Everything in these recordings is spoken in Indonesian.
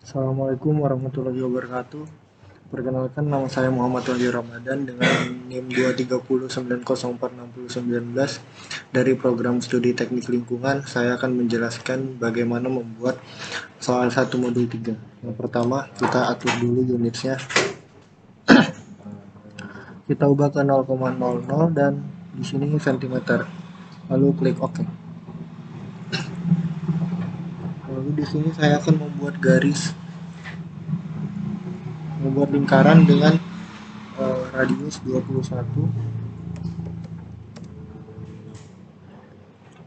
Assalamualaikum warahmatullahi wabarakatuh. Perkenalkan, nama saya Muhammad Wahyu Ramadan dengan NIM 230904619 dari program studi teknik lingkungan. Saya akan menjelaskan bagaimana membuat soal 1 modul 3. Yang pertama, kita atur dulu unitnya. Kita ubah ke 0,00 dan di sini cm. Lalu klik OK. Lalu di sini saya akan membuat lingkaran dengan radius 21.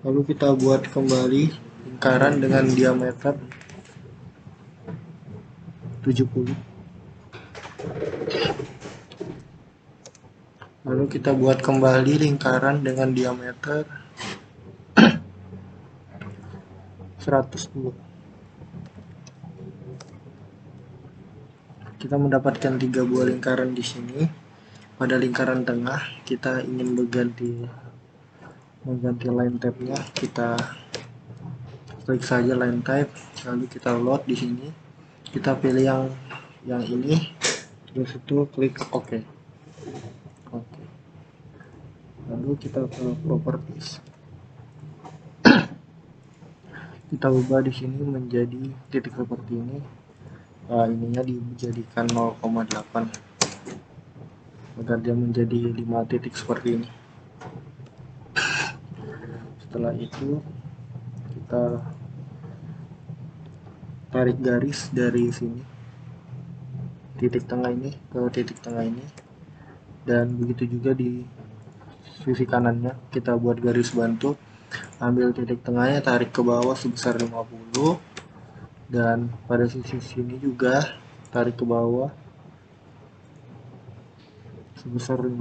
Lalu kita buat kembali lingkaran dengan diameter 70. Lalu kita buat kembali lingkaran dengan diameter 110. Kita mendapatkan 3 buah lingkaran di sini. Pada lingkaran tengah kita ingin mengganti line type-nya. Kita klik saja line type, lalu kita load di sini. Kita pilih yang ini, terus itu klik OK. Oke. Lalu kita ke properties. Kita ubah di sini menjadi titik seperti ini. Ininya dijadikan 0,8 agar dia menjadi 5 titik seperti ini. Setelah itu kita tarik garis dari sini, titik tengah ini ke titik tengah ini, dan begitu juga di sisi kanannya. Kita buat garis bantu, ambil titik tengahnya, tarik ke bawah sebesar 50, dan pada sisi sini juga tarik ke bawah sebesar 50.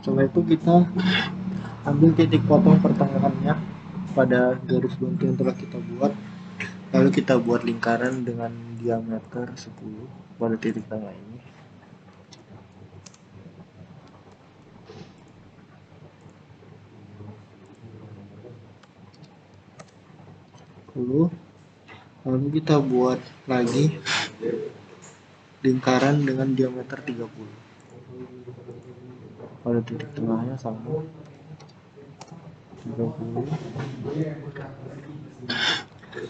Setelah itu kita ambil titik potong pertengahannya pada garis bantu yang telah kita buat, lalu kita buat lingkaran dengan diameter 10 pada titik tengah ini. Lalu kita buat lagi lingkaran dengan diameter 30 pada titik tengahnya sama 30.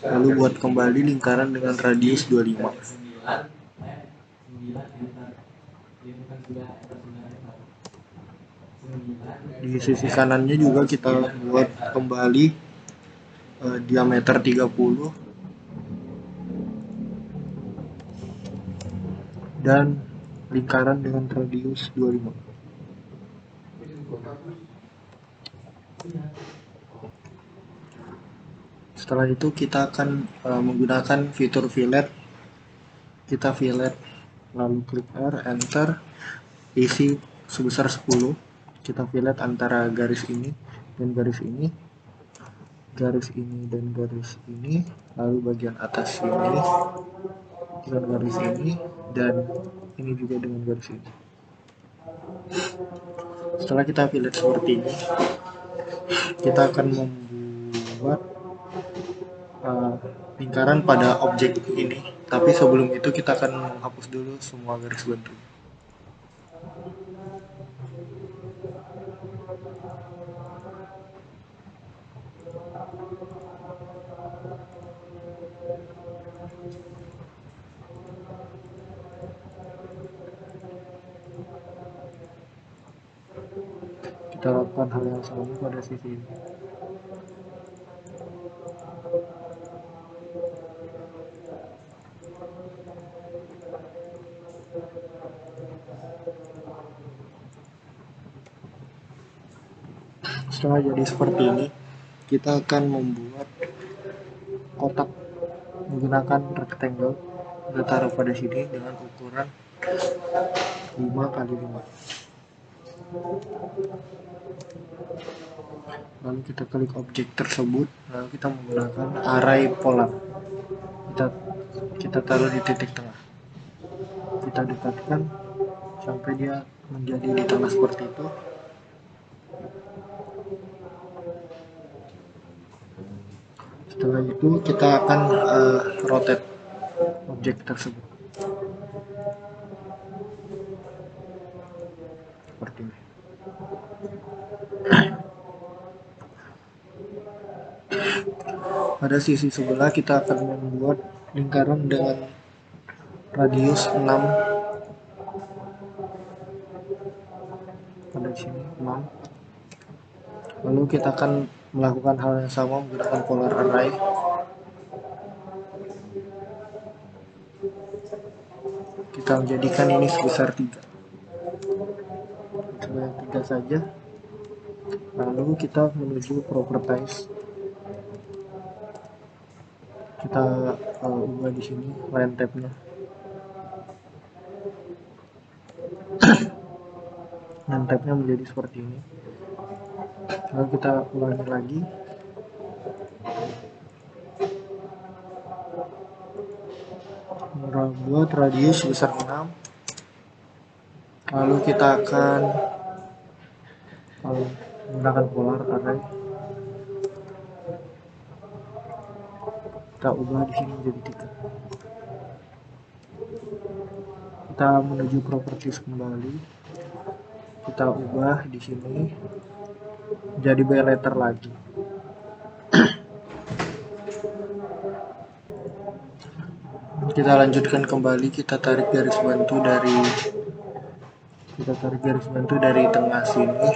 Lalu buat kembali lingkaran dengan radius 25. Di sisi kanannya juga kita buat kembali diameter 30 dan lingkaran dengan radius 25. Setelah itu kita akan menggunakan fitur fillet. Kita fillet, lalu klik R, enter, isi sebesar 10. Kita fillet antara garis ini dan garis ini, garis ini dan garis ini, lalu bagian atas ini dengan garis ini, dan ini juga dengan garis ini. Setelah kita fillet seperti ini, kita akan membuat lingkaran pada objek ini, tapi sebelum itu kita akan menghapus dulu semua garis bantu. Kita lakukan hal yang sama pada sisi ini. Setelah jadi seperti ini, kita akan membuat kotak menggunakan rectangle. Kita taruh pada sini dengan ukuran 5 x 5. Lalu kita klik objek tersebut, lalu kita menggunakan array polar. Kita taruh di titik tengah. Kita dekatkan sampai dia menjadi di tengah seperti itu. Setelah itu kita akan rotate objek tersebut seperti ini. Pada sisi sebelah kita akan membuat lingkaran dengan radius 6. Pada sini 6. Lalu kita akan melakukan hal yang sama menggunakan polar array. Kita menjadikan ini sebesar 3. Sebanyak 3 saja. Lalu kita menuju properties. Kita ubah di sini line tab-nya. Line tab-nya menjadi seperti ini. Lalu kita ulangi lagi. Buat radius sebesar 6. Lalu kita akan menggunakan polar array. Kita ubah di sini menjadi 3. Kita menuju properties kembali. Kita ubah di sini jadi by letter lagi. Kita lanjutkan kembali, kita tarik garis bantu dari tengah sini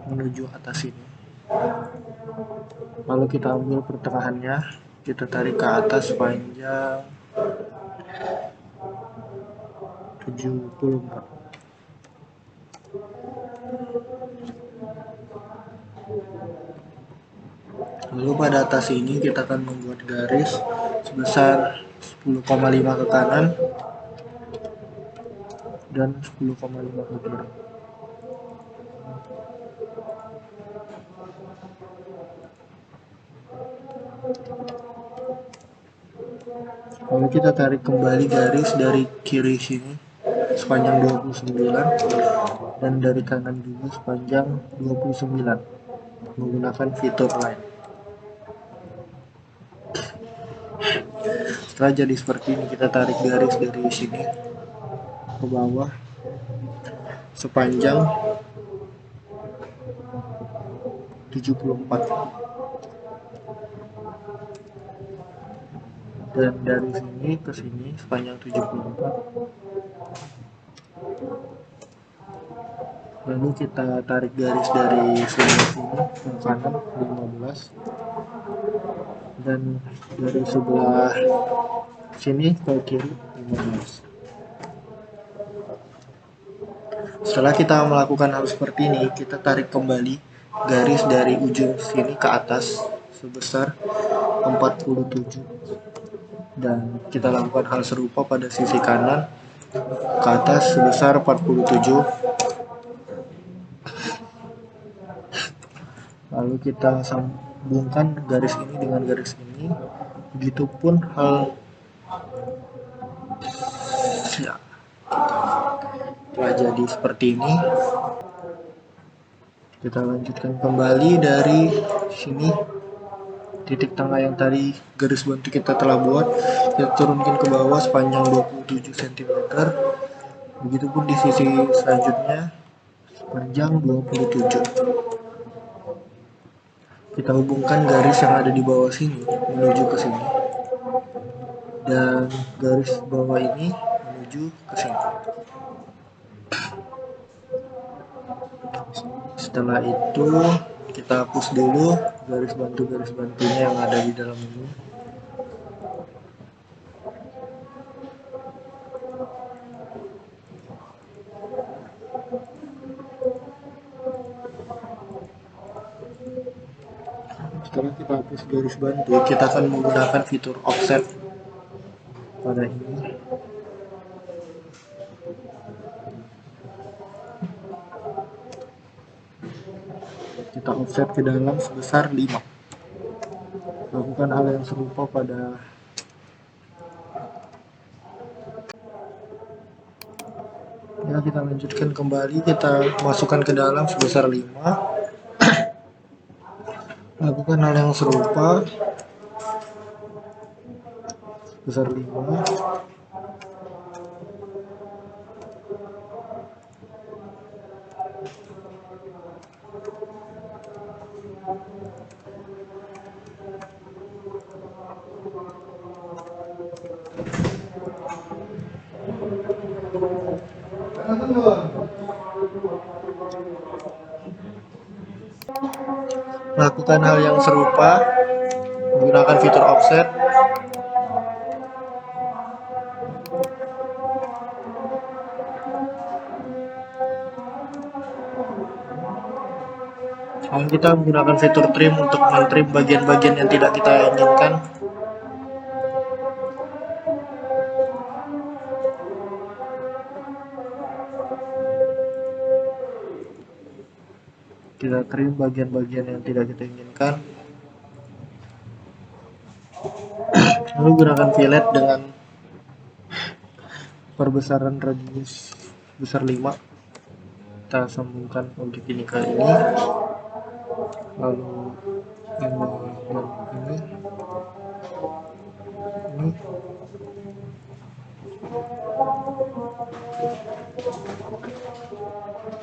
menuju atas sini. Lalu kita ambil pertengahannya, kita tarik ke atas sepanjang 74. Lalu pada atas ini kita akan membuat garis sebesar 10,5 ke kanan dan 10,5 ke kiri. Lalu kita tarik kembali garis dari kiri sini sepanjang 29 dan dari kanan juga sepanjang 29 menggunakan fitur line. Setelah jadi seperti ini, kita tarik garis dari sini ke bawah sepanjang 74 dan dari sini ke sini sepanjang 74. Lalu kita tarik garis dari sini ke kanan 15 dan dari sebelah sini ke kiri 15. Setelah kita melakukan hal seperti ini, kita tarik kembali garis dari ujung sini ke atas sebesar 47 dan kita lakukan hal serupa pada sisi kanan ke atas sebesar 47. Lalu kita sambungkan garis ini dengan garis ini. Begitupun hal ya, telah jadi seperti ini. Kita lanjutkan kembali dari sini, titik tengah yang tadi garis bantu kita telah buat, kita turunkan ke bawah sepanjang 27 cm. Begitupun di sisi selanjutnya sepanjang 27. Kita hubungkan garis yang ada di bawah sini menuju ke sini dan garis bawah ini menuju ke sini. Setelah itu kita hapus dulu garis bantunya yang ada di dalam ini. Setelah kita hapus garis bantu, kita akan menggunakan fitur offset pada ini. Kita offset ke dalam sebesar 5. Lakukan hal yang serupa pada Ya, kita lanjutkan kembali, kita masukkan ke dalam sebesar 5. Lakukan hal yang serupa sebesar 5. Lakukan hal yang serupa menggunakan fitur offset. Sekarang kita menggunakan fitur trim untuk men-trim bagian-bagian yang tidak kita inginkan. Kita trim bagian-bagian yang tidak kita inginkan. Lalu gunakan fillet dengan perbesaran radius besar 5. Kita sambungkan objek ini ke ini, lalu ini dan ini.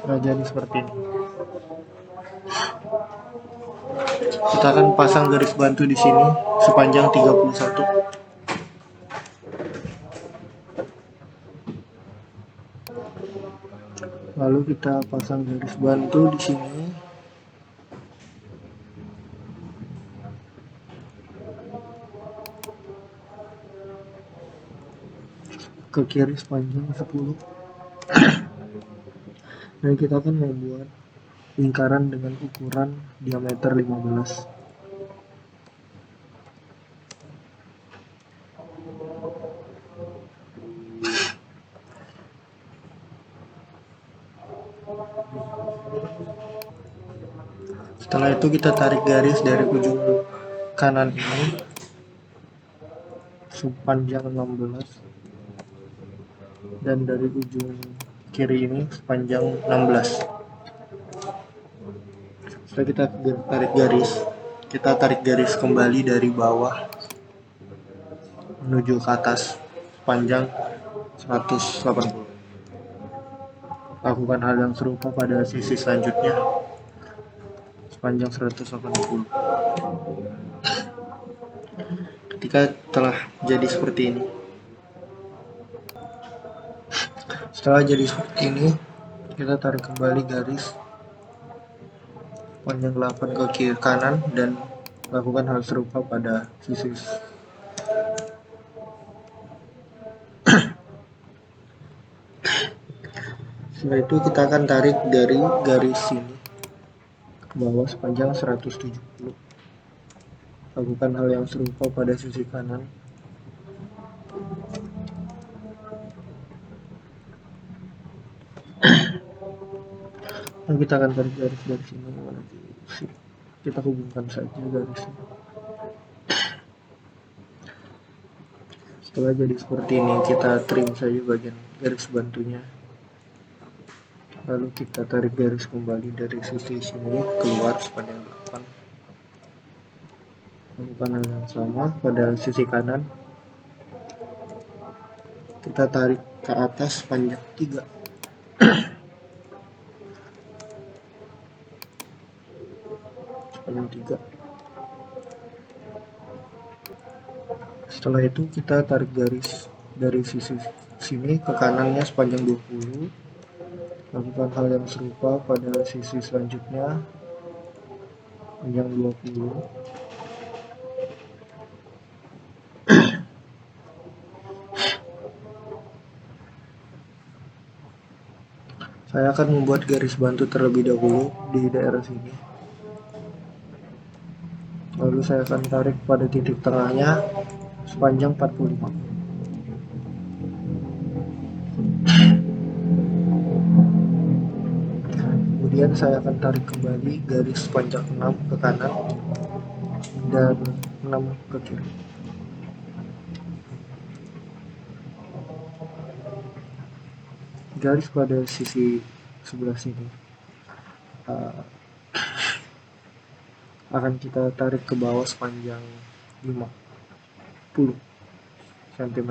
Nah, jadi seperti ini. Kita akan pasang garis bantu di sini sepanjang 31. Lalu kita pasang garis bantu di sini ke kiri sepanjang 10. Dan kita akan membuat lingkaran dengan ukuran diameter 15. Setelah itu kita tarik garis dari ujung kanan ini sepanjang 16 dan dari ujung kiri ini sepanjang 16. Setelah kita tarik garis kembali dari bawah menuju ke atas sepanjang 180. Lakukan hal yang serupa pada sisi selanjutnya sepanjang 180. Ketika telah jadi seperti ini, setelah jadi seperti ini, kita tarik kembali garis panjang 8 ke kiri kanan dan lakukan hal serupa pada sisi. Setelah itu kita akan tarik dari garis sini ke bawah sepanjang 170. Lakukan hal yang serupa pada sisi kanan. Dan kita akan tarik garis dari sini menuju sini. Kita hubungkan saja garisnya. Setelah jadi seperti ini, kita trim saja bagian garis bantunya. Lalu kita tarik garis kembali dari sisi sini keluar sepanjang 8. Lakukan hal yang sama pada sisi kanan. Kita tarik ke atas sepanjang 3. Sepanjang 3. Setelah itu kita tarik garis dari sisi sini ke kanannya sepanjang 20. Lakukan hal yang serupa pada sisi selanjutnya panjang 20. Saya akan membuat garis bantu terlebih dahulu di daerah sini. Lalu saya akan tarik pada titik tengahnya sepanjang 45. Kemudian saya akan tarik kembali garis panjang 6 ke kanan dan 6 ke kiri. garis pada sisi sebelah sini akan kita tarik ke bawah sepanjang 50 cm.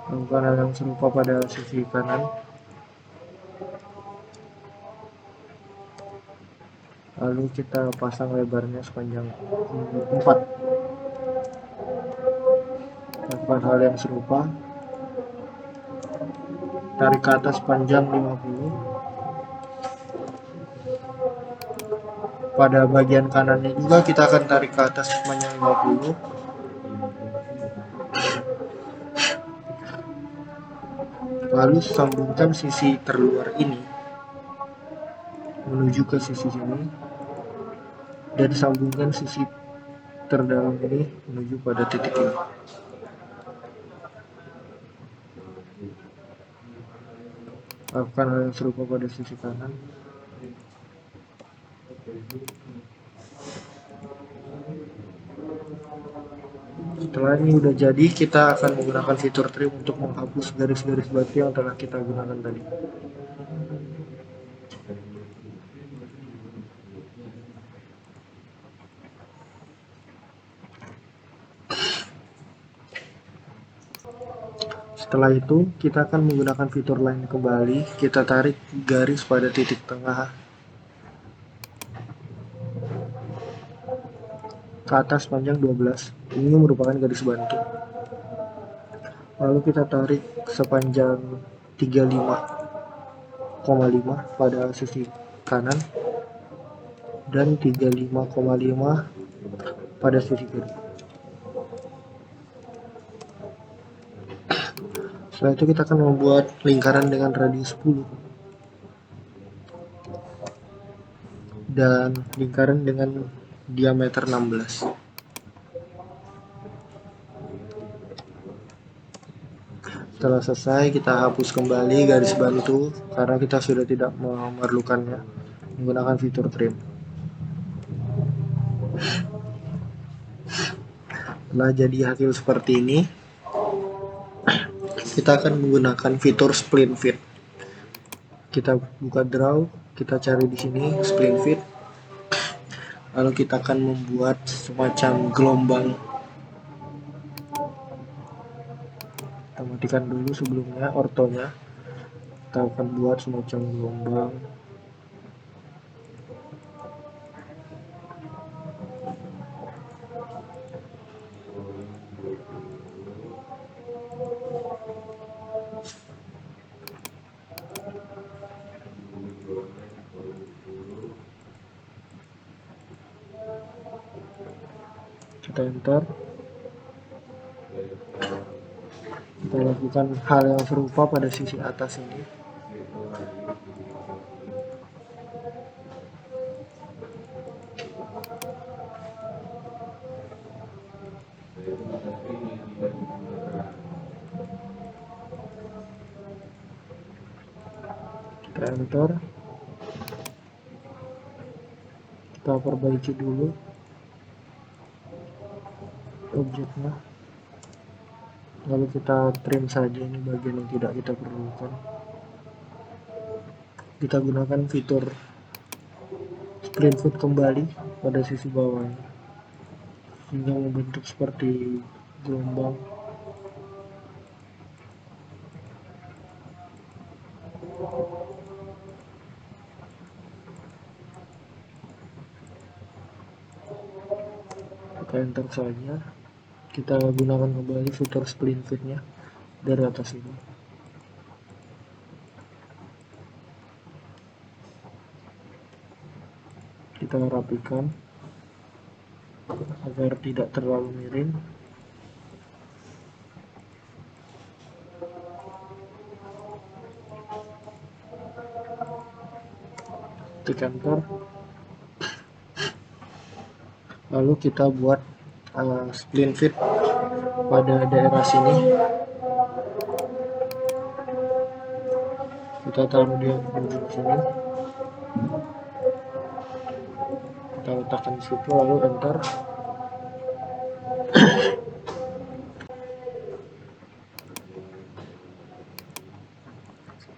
Lakukan hal yang serupa pada sisi kanan. Lalu kita pasang lebarnya sepanjang 4. Lakukan hal yang serupa. Tarik ke atas panjang 50. Pada bagian kanannya juga kita akan tarik ke atas sepanjang 50. Lalu sambungkan sisi terluar ini menuju ke sisi sini, dan sambungkan sisi terdalam ini menuju pada titik ini. Lakukan hal yang serupa pada sisi kanan. Setelah ini udah jadi, kita akan menggunakan fitur trim untuk menghapus garis-garis batu yang telah kita gunakan tadi. Setelah itu, kita akan menggunakan fitur line kembali. Kita tarik garis pada titik tengah ke atas panjang 12. Ini merupakan garis bantu. Lalu kita tarik sepanjang 35,5 pada sisi kanan dan 35,5 pada sisi kiri. Setelah itu kita akan membuat lingkaran dengan radius 10 dan lingkaran dengan diameter 16. Setelah selesai, kita hapus kembali garis bantu karena kita sudah tidak memerlukannya menggunakan fitur trim. Setelah jadi hasil seperti ini, kita akan menggunakan fitur spline fit. Kita buka draw, kita cari di sini spline fit. Lalu kita akan membuat semacam gelombang. Kita matikan dulu sebelumnya ortonya. Kita akan buat semacam gelombang. Kita enter. Kita lakukan hal yang serupa pada sisi atas ini. Kita enter. Kita perbaiki dulu objeknya, lalu kita trim saja ini bagian yang tidak kita perlukan. Kita gunakan fitur spline fit kembali pada sisi bawahnya hingga membentuk seperti gelombang. Kita enter saja. Kita gunakan kembali fitur spline fitnya dari atas ini. Kita rapikan agar tidak terlalu miring. Klik enter. Lalu kita buat spline fit pada daerah sini. Kita taruh dia di sini. Kita letakkan di situ, lalu enter.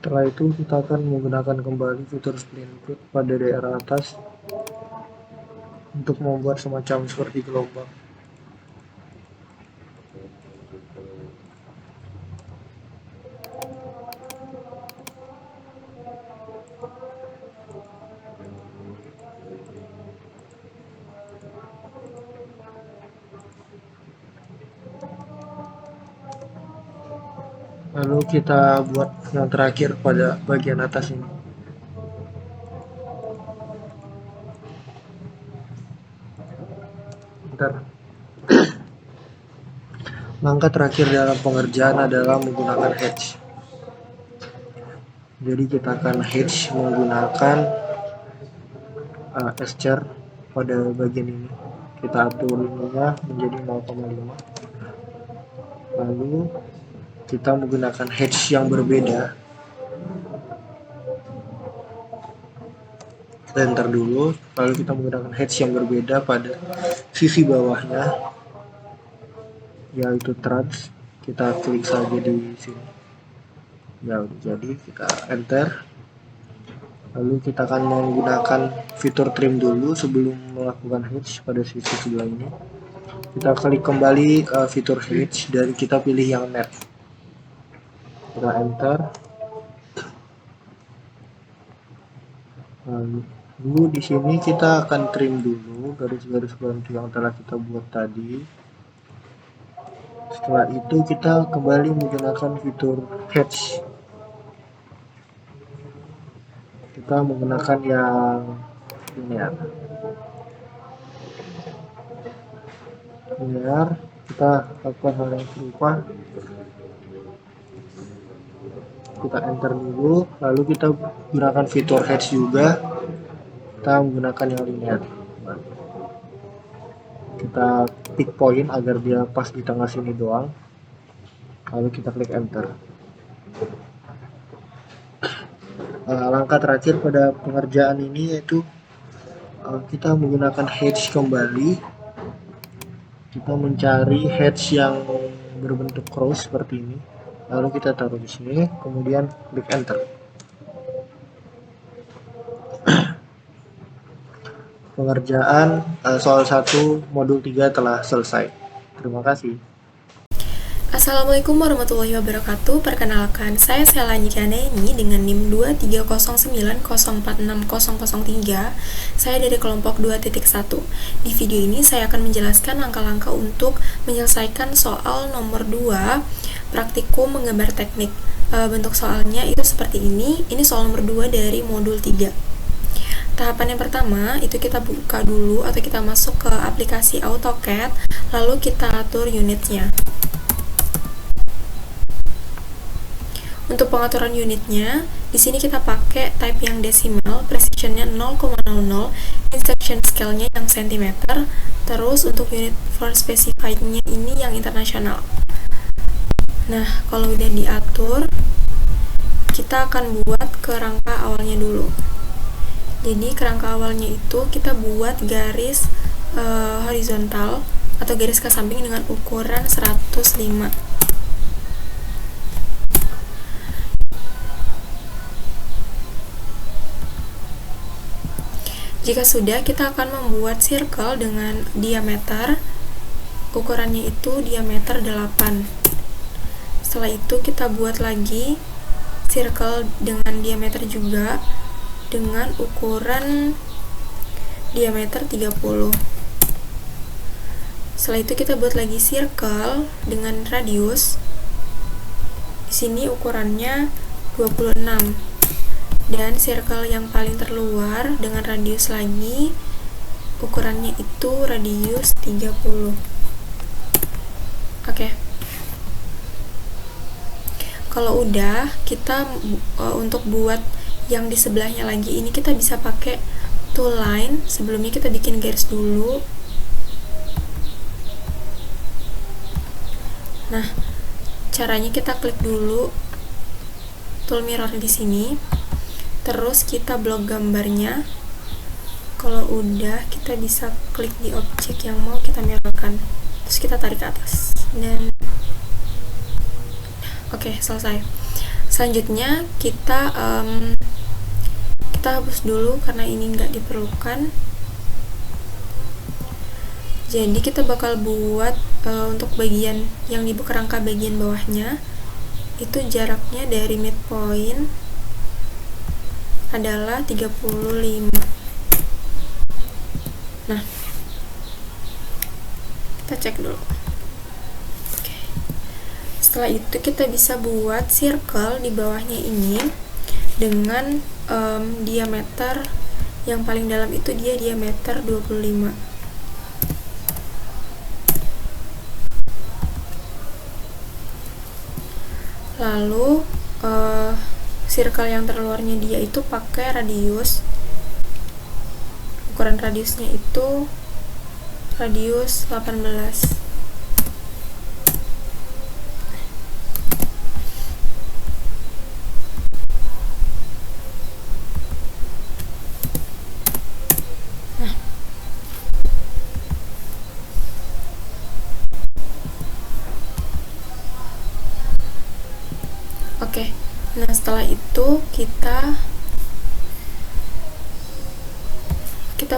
Setelah itu kita akan menggunakan kembali fitur split input pada daerah atas untuk membuat semacam seperti gelombang. Lalu kita buat yang terakhir pada bagian atas ini. Bentar. Langkah terakhir dalam pengerjaan adalah menggunakan hatch. Jadi kita akan hatch menggunakan S-char pada bagian ini. Kita atur ininya menjadi 0,5. Lalu kita menggunakan hatch yang berbeda. Kita enter dulu, lalu kita menggunakan hatch yang berbeda pada sisi bawahnya, yaitu trans. Kita klik saja di sini. Ya udah jadi, kita enter. Lalu kita akan menggunakan fitur trim dulu sebelum melakukan hatch pada sisi sebelah ini. Kita klik kembali fitur hatch dan kita pilih yang net. Kita enter. Lalu di sini kita akan trim dulu garis-garis bantu yang telah kita buat tadi. Setelah itu kita kembali menggunakan fitur hatch. Kita menggunakan yang linear. Kita lakukan hal yang serupa. Kita enter dulu, lalu kita gunakan fitur hatch juga. Kita menggunakan yang linear. Kita pick point agar dia pas di tengah sini doang. Lalu kita klik enter. Langkah terakhir pada pengerjaan ini yaitu kita menggunakan hatch kembali. Kita mencari hatch yang berbentuk cross seperti ini. Lalu kita taruh di sini, kemudian klik enter. Pengerjaan soal 1 modul 3 telah selesai. Terima kasih. Assalamualaikum warahmatullahi wabarakatuh. Perkenalkan, saya Sela Nyikaneni dengan NIM 23090460003. Saya dari kelompok 2.1. Di video ini saya akan menjelaskan langkah-langkah untuk menyelesaikan soal nomor 2 praktikum menggambar teknik. Bentuk soalnya itu seperti ini. Ini soal nomor 2 dari modul 3. Tahapan yang pertama itu kita buka dulu atau kita masuk ke aplikasi AutoCAD, lalu kita atur unitnya. Untuk pengaturan unitnya, di sini kita pakai type yang desimal, precisionnya 0,00, insertion scale-nya yang cm, terus untuk unit for specified-nya ini yang internasional. Nah, kalau udah diatur, kita akan buat kerangka awalnya dulu. Jadi kerangka awalnya itu kita buat garis horizontal atau garis ke samping dengan ukuran 105. Jika sudah, kita akan membuat circle dengan diameter, ukurannya itu diameter 8. Setelah itu kita buat lagi circle dengan diameter juga dengan ukuran diameter 30. Setelah itu kita buat lagi circle dengan radius. Di sini ukurannya 26. Dan circle yang paling terluar dengan radius lagi, ukurannya itu radius 30. Oke. Kalau udah, kita untuk buat yang di sebelahnya lagi ini kita bisa pakai tool line. Sebelumnya kita bikin garis dulu. Nah, caranya kita klik dulu tool mirror di sini. Terus kita blok gambarnya. Kalau udah, kita bisa klik di objek yang mau kita mirrorkan. Terus kita tarik ke atas. Dan oke, selesai. Selanjutnya kita hapus dulu karena ini nggak diperlukan. Jadi kita bakal buat untuk bagian yang di kerangka bagian bawahnya itu jaraknya dari midpoint adalah 35. Nah, kita cek dulu. Setelah itu kita bisa buat circle di bawahnya ini dengan diameter yang paling dalam itu dia diameter 25. Lalu circle yang terluarnya dia itu pakai radius. Ukuran radiusnya itu radius 18. Oke, nah setelah itu kita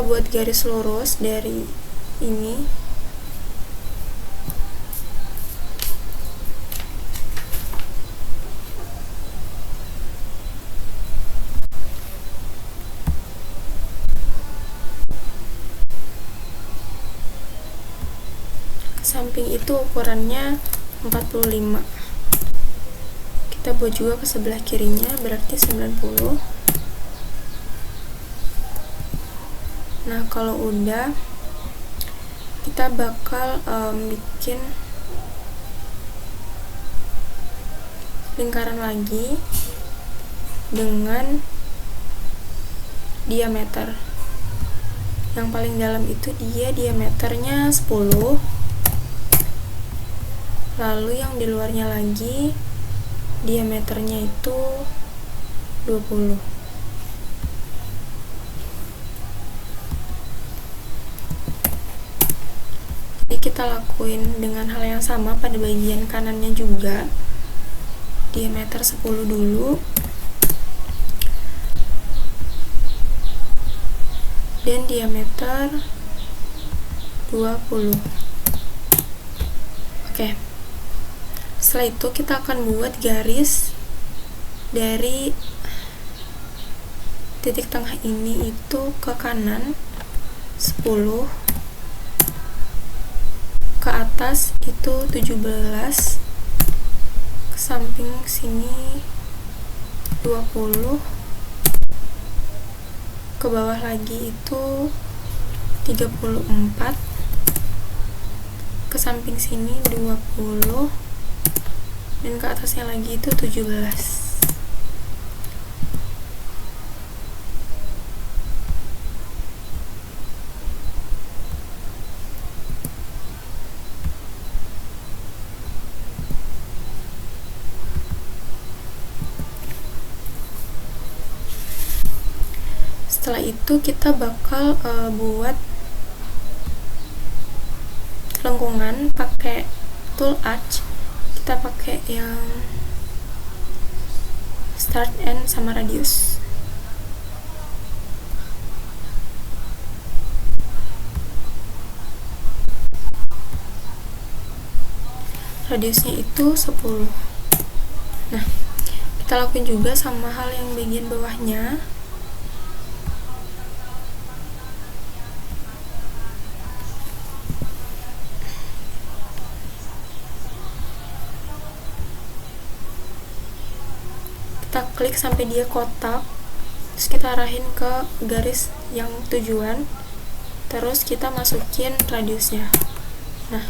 buat garis lurus dari ini samping itu ukurannya 45. Kita buat juga ke sebelah kirinya berarti 90. Nah kalau udah kita bakal bikin lingkaran lagi dengan diameter. Yang paling dalam itu dia diameternya 10, lalu yang di luarnya lagi diameternya itu 20. Jadi kita lakuin dengan hal yang sama pada bagian kanannya juga. Diameter 10 dulu. Dan diameter 20. Oke. Setelah itu kita akan buat garis dari titik tengah ini itu ke kanan 10, ke atas itu 17, ke samping sini 20, ke bawah lagi itu 34, ke samping sini 20, dan ke atasnya lagi itu 17. Setelah itu kita bakal buat lengkungan pakai tool arch. Kita pakai yang start end sama radius. Radiusnya itu 10. Nah, kita lakuin juga sama hal yang bagian bawahnya. Kita klik sampai dia kotak, terus kita arahin ke garis yang tujuan, terus kita masukin radiusnya. Nah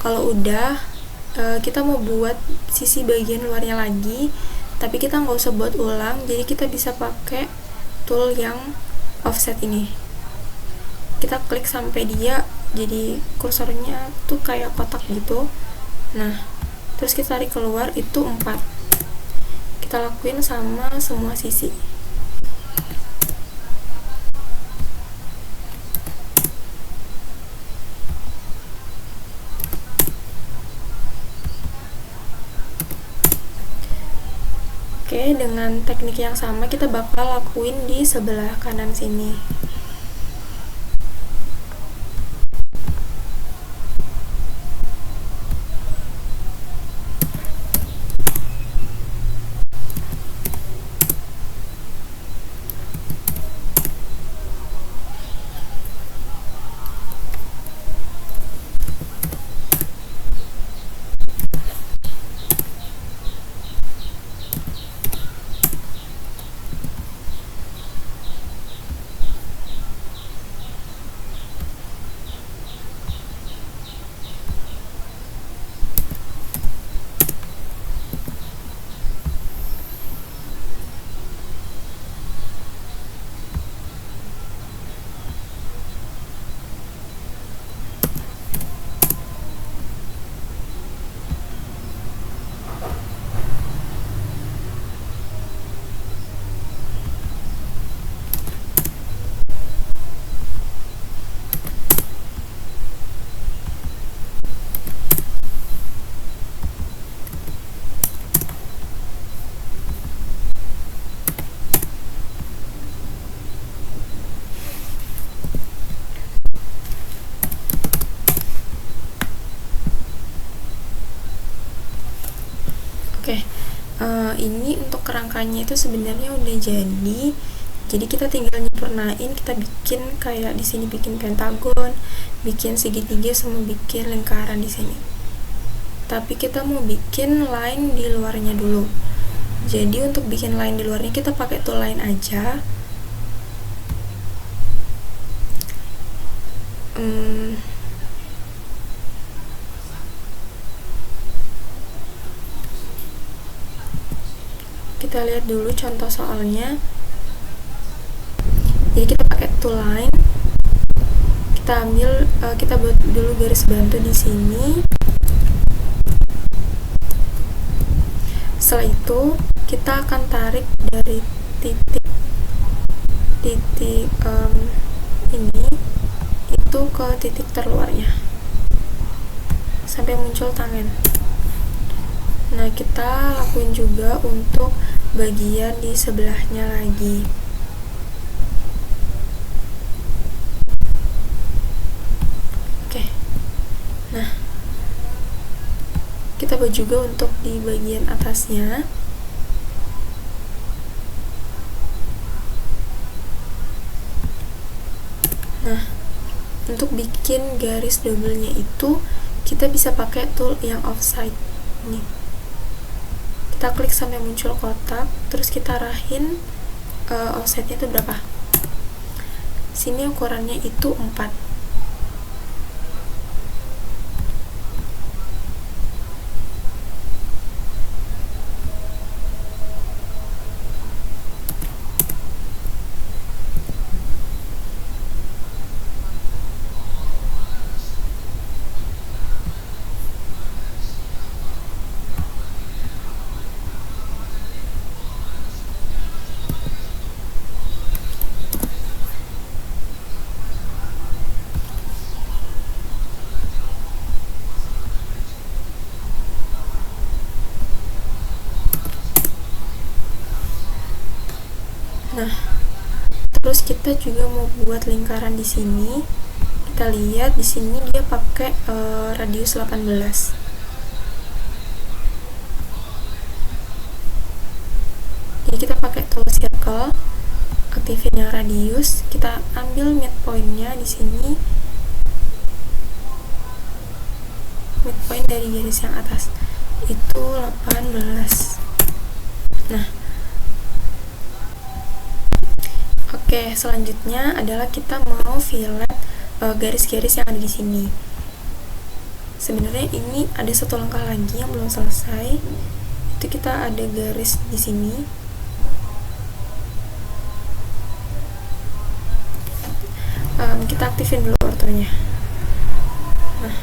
kalau udah kita mau buat sisi bagian luarnya lagi, tapi kita nggak usah buat ulang, jadi kita bisa pakai tool yang offset ini. Kita klik sampai dia jadi kursornya tuh kayak kotak gitu. Nah terus kita tarik keluar itu 4. Kita lakuin sama semua sisi. Oke, dengan teknik yang sama kita bakal lakuin di sebelah kanan sini. Oke, ini untuk kerangkanya itu sebenarnya udah jadi kita tinggal nyempurnain, kita bikin kayak di sini bikin pentagon, bikin segitiga, sama bikin lingkaran di sini. Tapi kita mau bikin line di luarnya dulu. Jadi untuk bikin line di luarnya kita pakai tool line aja. Kita lihat dulu contoh soalnya. Jadi kita pakai tool line, kita buat dulu garis bantu di sini. Setelah itu kita akan tarik dari titik ini itu ke titik terluarnya sampai muncul tangan. Nah, kita lakuin juga untuk bagian di sebelahnya lagi. Oke. Nah, kita buat juga untuk di bagian atasnya. Nah, untuk bikin garis double-nya itu kita bisa pakai tool yang offset nih. Kita klik sampai muncul kotak, terus kita arahin offsetnya itu berapa. Sini ukurannya itu 4. Nah, terus kita juga mau buat lingkaran di sini. Kita lihat di sini dia pakai radius 18. Jadi kita pakai tool circle, aktifin yang radius, kita ambil midpointnya di sini. Midpoint dari garis yang atas itu 18. Nah, oke, selanjutnya adalah kita mau fillet garis-garis yang ada di sini. Sebenarnya ini ada satu langkah lagi yang belum selesai. Itu kita ada garis di sini. Kita aktifin dulu ortonya. Nah,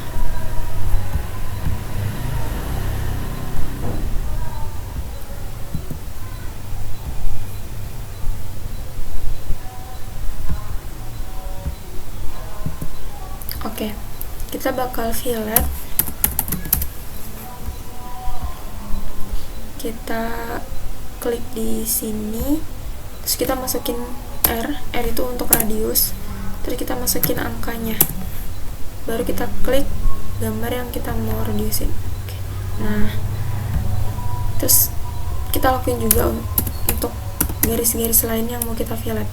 oke, kita bakal fillet. Kita klik di sini, terus kita masukin R itu untuk radius, terus kita masukin angkanya, baru kita klik gambar yang kita mau radiusin. Oke. Nah, terus kita lakuin juga untuk garis-garis lain yang mau kita fillet.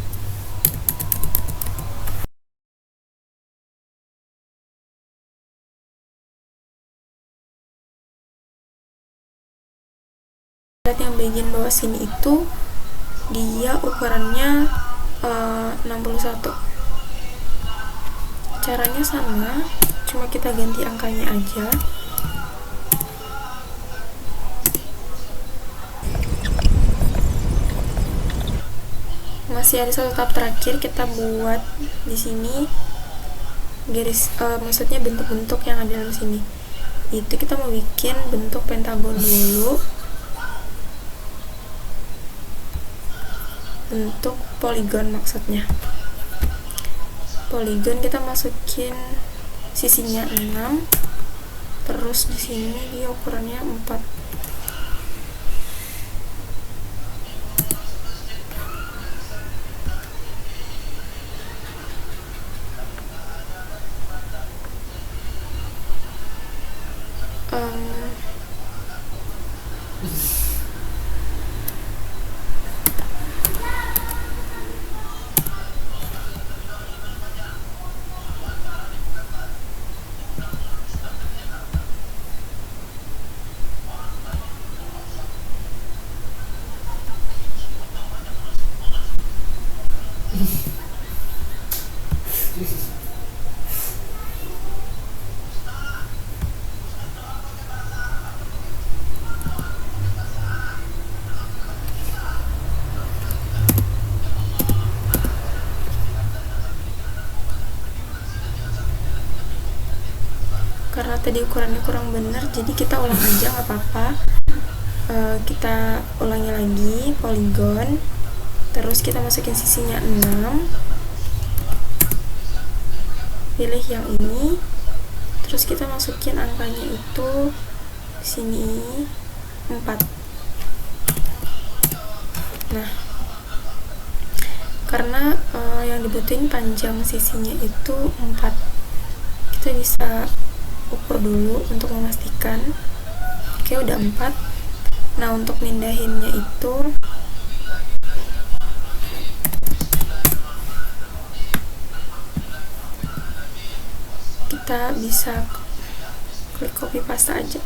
Yang bagian bawah sini itu dia ukurannya 61. Caranya sama, cuma kita ganti angkanya aja. Masih ada satu tahap terakhir, kita buat di sini garis, maksudnya bentuk-bentuk yang ada dalam sini. Itu kita mau bikin bentuk pentagon dulu, bentuk poligon maksudnya. Poligon kita masukin sisinya 6, terus di sini dia ukurannya 4. Karena tadi ukurannya kurang benar, jadi kita ulang aja, nggak apa-apa. Kita ulangi lagi poligon, terus kita masukin sisinya 6, pilih yang ini, terus kita masukin angkanya itu di sini 4. Nah, karena yang dibutuhin panjang sisinya itu 4, kita bisa ukur dulu untuk memastikan. Oke, udah 4. Nah, untuk mindahinnya itu kita bisa klik copy paste aja.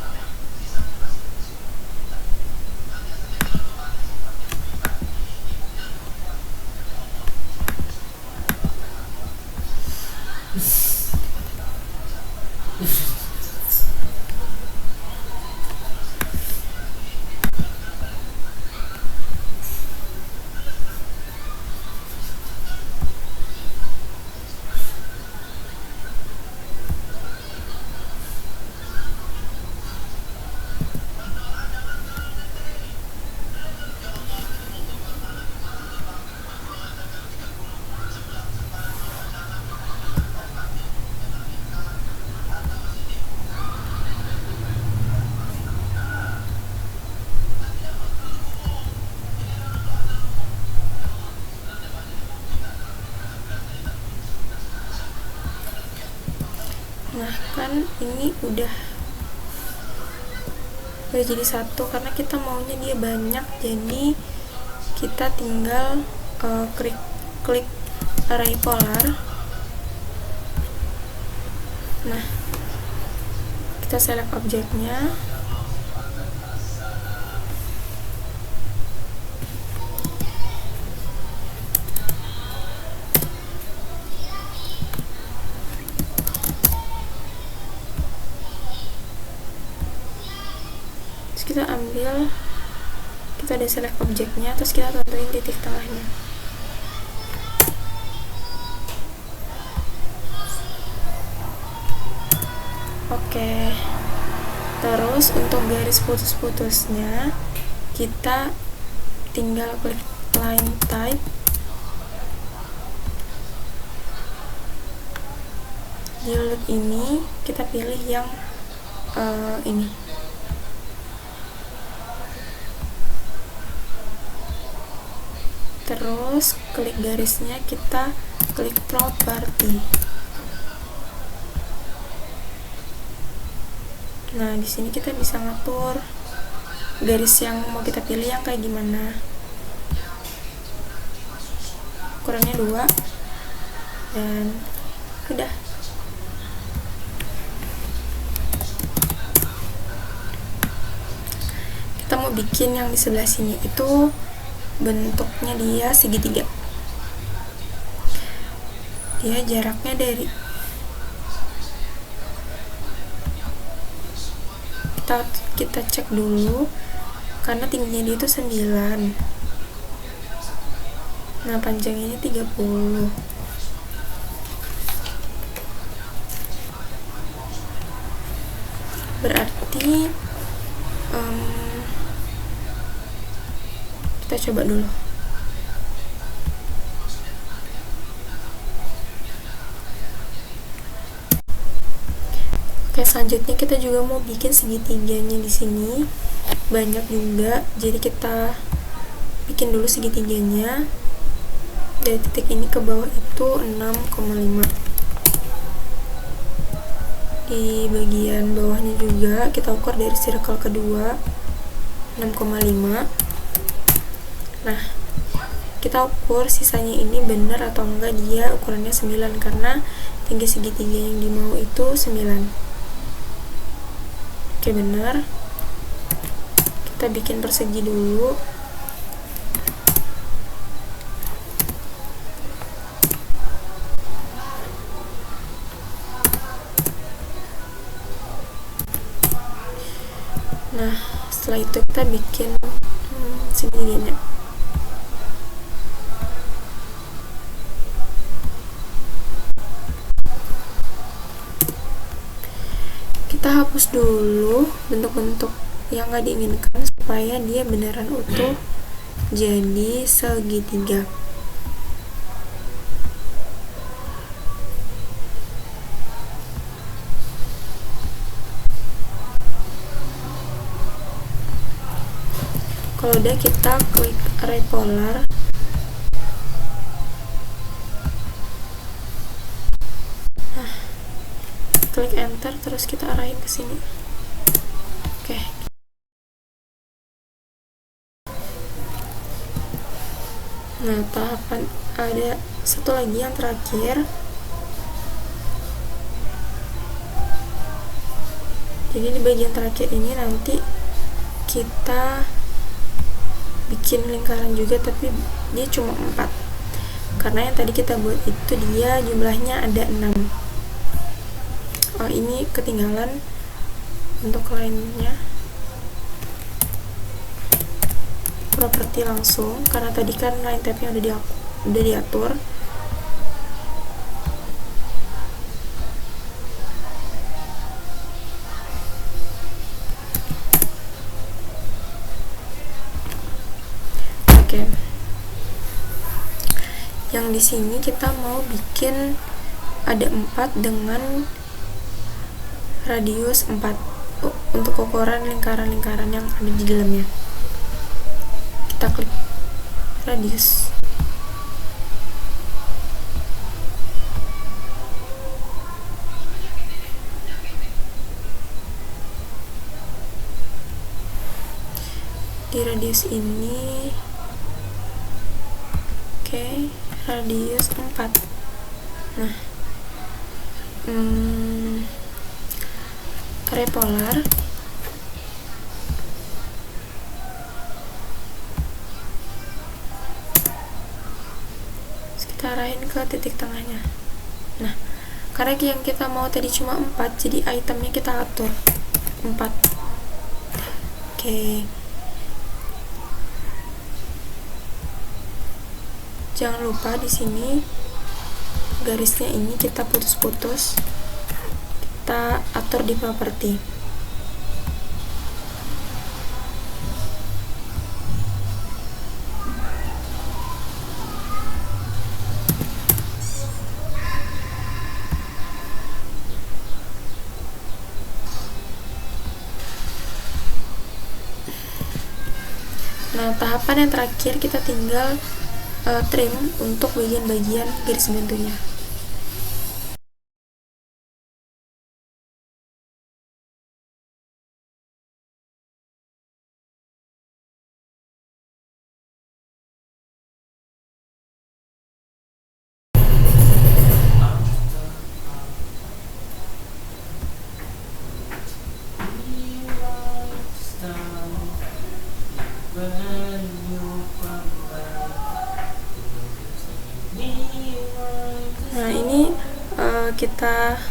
Nah, kan ini udah jadi satu, karena kita maunya dia banyak, jadi kita tinggal klik array polar. Nah, kita select objeknya, terus kita ambil, kita udah select objeknya, terus kita tentuin titik tengahnya. Oke, terus untuk garis putus-putusnya kita tinggal klik line type, di loop ini kita pilih yang ini. terus klik garisnya, kita klik property. Nah, di sini kita bisa ngatur garis yang mau kita pilih yang kayak gimana. Ukurannya 2 dan udah. Kita mau bikin yang di sebelah sini itu bentuknya dia segitiga. Dia jaraknya dari kita cek dulu karena tingginya dia itu 9. Nah, panjangnya 30. Berarti kita coba dulu. Oke, selanjutnya kita juga mau bikin segitiganya di sini. Banyak juga. Jadi kita bikin dulu segitiganya. Dari titik ini ke bawah itu 6,5. Di bagian bawahnya juga kita ukur dari circle kedua 6,5. Nah, kita ukur sisanya ini benar atau enggak dia ukurannya 9 karena tinggi segitiga yang dimau itu 9. Oke, benar. Kita bikin persegi dulu. Nah, setelah itu kita bikin segitiganya. Kita hapus dulu bentuk-bentuk yang gak diinginkan supaya dia beneran utuh jadi segitiga. Kalau udah, kita klik array polar. Klik enter, terus kita arahin ke sini. Oke. Nah, tahapan ada satu lagi yang terakhir. Jadi di bagian terakhir ini nanti kita bikin lingkaran juga, tapi dia cuma 4. Karena yang tadi kita buat itu dia jumlahnya ada 6. Oh, ini ketinggalan untuk lainnya. Properti langsung karena tadi kan line tab-nya udah diatur. Oke. Yang di sini kita mau bikin ada 4 dengan radius 4 untuk ukuran lingkaran-lingkaran yang ada di dalamnya. Kita klik radius. Di radius ini, oke, radius 4. Nah, array polar. Terus kita arahin ke titik tengahnya. Nah, karena yang kita mau tadi cuma 4, jadi itemnya kita atur 4. Oke. Jangan lupa di sini garisnya ini kita putus-putus. Kita atur di properti. Nah, tahapan yang terakhir kita tinggal trim untuk bagian-bagian garis bantunya. Nah, ini kita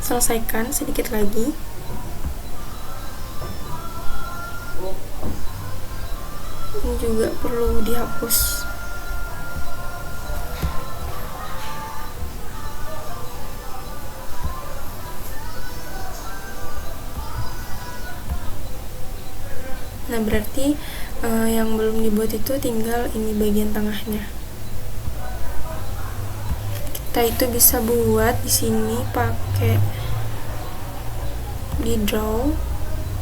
selesaikan sedikit lagi. Ini juga perlu dihapus. Nah, berarti yang belum dibuat itu tinggal ini bagian tengahnya. Kita itu bisa buat di sini pakai di draw.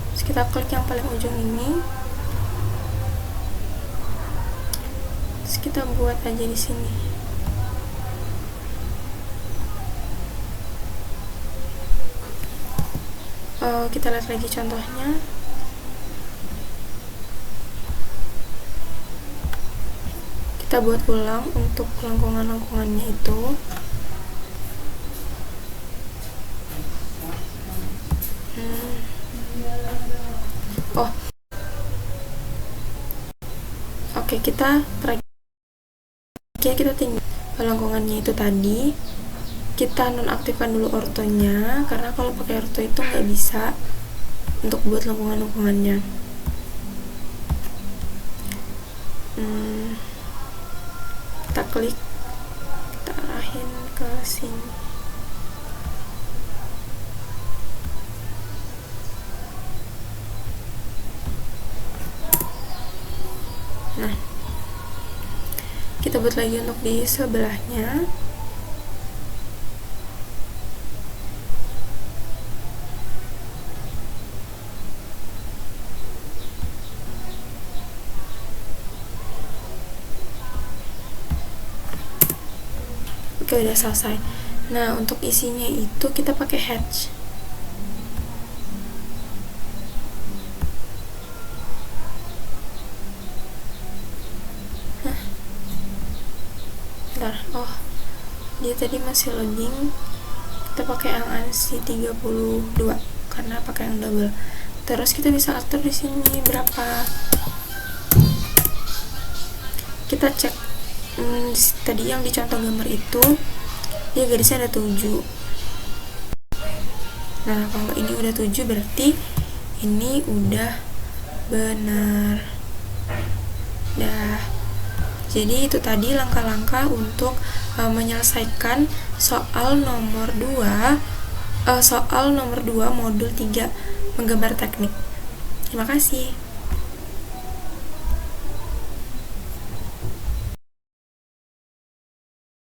Terus kita klik yang paling ujung ini. Terus kita buat aja di sini. Kita lihat lagi contohnya. Kita buat ulang untuk lengkungan-lengkungannya itu. Oke, kita tinggal lengkungannya itu tadi. Kita nonaktifkan dulu ortonya, karena kalau pakai orto itu nggak bisa untuk buat lengkungan-lengkungannya. Kita klik, kita arahin ke sini. Nah, kita buat lagi untuk di sebelahnya. Oke, udah selesai. Nah, untuk isinya itu kita pakai hatch. Dia tadi masih loading. Kita pakai yang ANSI 32 karena pakai yang double. Terus kita bisa atur di sini berapa. Kita cek tadi yang di contoh gambar itu dia garisnya ada 7. Nah, kalau ini udah 7 berarti ini udah benar. Jadi itu tadi langkah-langkah untuk menyelesaikan soal nomor 2 modul 3 menggambar teknik. Terima kasih.